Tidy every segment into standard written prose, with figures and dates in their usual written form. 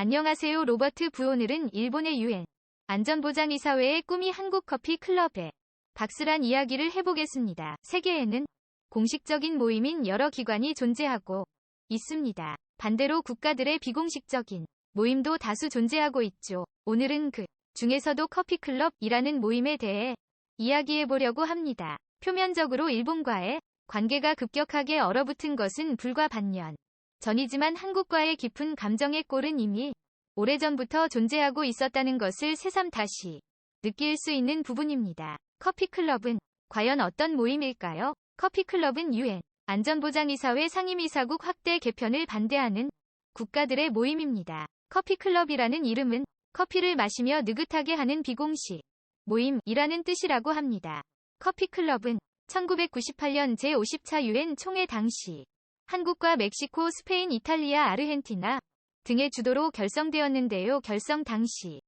안녕하세요. 로버트 부. 오늘은 일본의 유엔 안전보장이사회의 꿈이 한국커피 클럽에 박수란 이야기를 해보겠습니다. 세계에는 공식적인 모임인 여러 기관이 존재하고 있습니다. 반대로 국가들의 비공식적인 모임도 다수 존재하고 있죠. 오늘은 그 중에서도 커피클럽이라는 모임에 대해 이야기해보려고 합니다. 표면적으로 일본과의 관계가 급격하게 얼어붙은 것은 불과 반년 전이지만 한국과의 깊은 감정의 골은 이미 오래전부터 존재하고 있었다는 것을 새삼 다시 느낄 수 있는 부분입니다. 커피클럽은 과연 어떤 모임일까요? 커피클럽은 유엔 안전보장이사회 상임이사국 확대 개편을 반대하는 국가들의 모임입니다. 커피클럽이라는 이름은 커피를 마시며 느긋하게 하는 비공식 모임이라는 뜻이라고 합니다. 커피클럽은 1998년 제50차 유엔 총회 당시 한국과 멕시코, 스페인, 이탈리아, 아르헨티나 등의 주도로 결성되었는데요. 결성 당시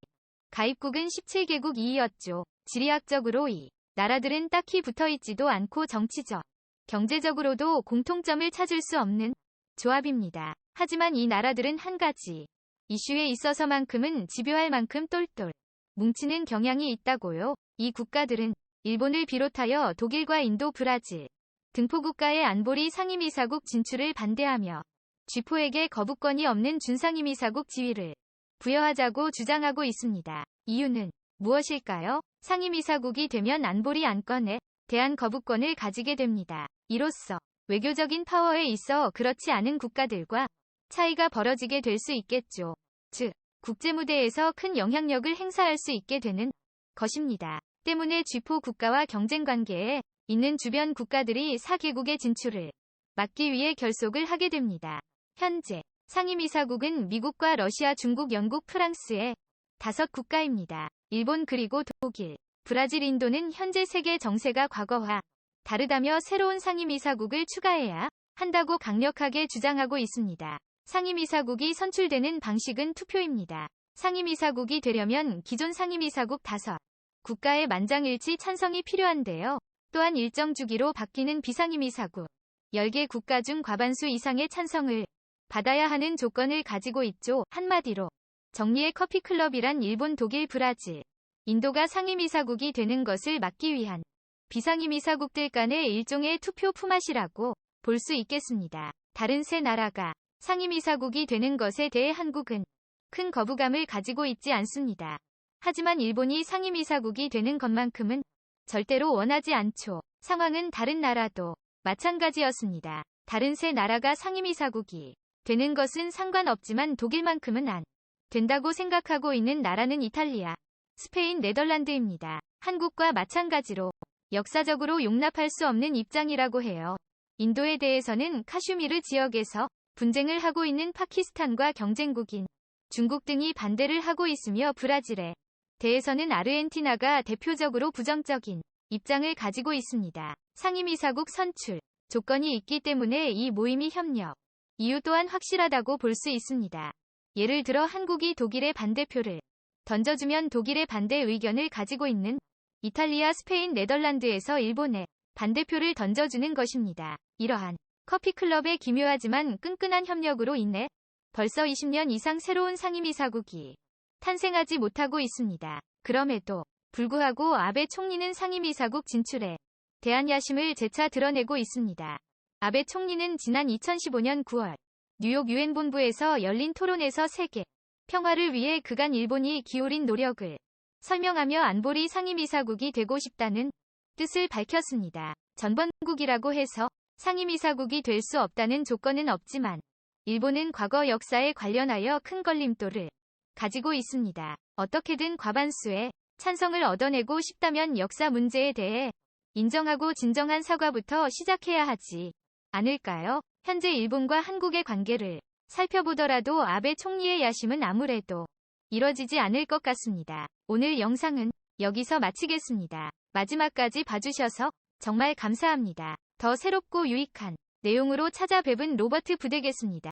가입국은 17개국이었죠. 지리학적으로 이 나라들은 딱히 붙어있지도 않고 정치적, 경제적으로도 공통점을 찾을 수 없는 조합입니다. 하지만 이 나라들은 한 가지 이슈에 있어서만큼은 집요할 만큼 똘똘 뭉치는 경향이 있다고요. 이 국가들은 일본을 비롯하여 독일과 인도, 브라질 등포국가의 안보리 상임이사국 진출을 반대하며 쥐포에게 거부권이 없는 준상임이사국 지위를 부여하자고 주장하고 있습니다. 이유는 무엇일까요? 상임이사국이 되면 안보리 안건에 대한 거부권을 가지게 됩니다. 이로써 외교적인 파워에 있어 그렇지 않은 국가들과 차이가 벌어지게 될 수 있겠죠. 즉, 국제무대에서 큰 영향력을 행사할 수 있게 되는 것입니다. 때문에 쥐포 국가와 경쟁관계에 있는 주변 국가들이 4개국의 진출을 막기 위해 결속을 하게 됩니다. 현재 상임이사국은 미국과 러시아, 중국, 영국, 프랑스의 5국가입니다. 일본 그리고 독일, 브라질, 인도는 현재 세계 정세가 과거와 다르다며 새로운 상임이사국을 추가해야 한다고 강력하게 주장하고 있습니다. 상임이사국이 선출되는 방식은 투표입니다. 상임이사국이 되려면 기존 상임이사국 5국가의 만장일치 찬성이 필요한데요. 또한 일정 주기로 바뀌는 비상임이사국 10개 국가 중 과반수 이상의 찬성을 받아야 하는 조건을 가지고 있죠. 한마디로 정리해 커피클럽이란 일본, 독일, 브라질, 인도가 상임이사국이 되는 것을 막기 위한 비상임이사국들 간의 일종의 투표 포맷이라고 볼 수 있겠습니다. 다른 세 나라가 상임이사국이 되는 것에 대해 한국은 큰 거부감을 가지고 있지 않습니다. 하지만 일본이 상임이사국이 되는 것만큼은 절대로 원하지 않죠. 상황은 다른 나라도 마찬가지였습니다. 다른 세 나라가 상임이사국이 되는 것은 상관없지만 독일만큼은 안 된다고 생각하고 있는 나라는 이탈리아, 스페인, 네덜란드입니다. 한국과 마찬가지로 역사적으로 용납할 수 없는 입장이라고 해요. 인도에 대해서는 카슈미르 지역에서 분쟁을 하고 있는 파키스탄과 경쟁국인 중국 등이 반대를 하고 있으며 브라질에 대해서는 아르헨티나가 대표적으로 부정적인 입장을 가지고 있습니다. 상임이사국 선출 조건이 있기 때문에 이 모임이 협력 이유 또한 확실하다고 볼 수 있습니다. 예를 들어 한국이 독일의 반대표를 던져주면 독일의 반대 의견을 가지고 있는 이탈리아, 스페인, 네덜란드에서 일본에 반대표를 던져주는 것입니다. 이러한 커피클럽의 기묘하지만 끈끈한 협력으로 인해 벌써 20년 이상 새로운 상임이사국이 탄생하지 못하고 있습니다. 그럼에도 불구하고 아베 총리는 상임이사국 진출에 대한 야심을 재차 드러내고 있습니다. 아베 총리는 지난 2015년 9월 뉴욕 유엔 본부에서 열린 토론에서 세계 평화를 위해 그간 일본이 기울인 노력을 설명하며 안보리 상임이사국이 되고 싶다는 뜻을 밝혔습니다. 전번국이라고 해서 상임이사국이 될 수 없다는 조건은 없지만 일본은 과거 역사에 관련하여 큰 걸림돌을 가지고 있습니다. 어떻게든 과반수의 찬성을 얻어내고 싶다면 역사 문제에 대해 인정하고 진정한 사과부터 시작해야 하지 않을까요? 현재 일본과 한국의 관계를 살펴보더라도 아베 총리의 야심은 아무래도 이뤄지지 않을 것 같습니다. 오늘 영상은 여기서 마치겠습니다. 마지막까지 봐주셔서 정말 감사합니다. 더 새롭고 유익한 내용으로 찾아뵙은 로버트 부 되겠습니다.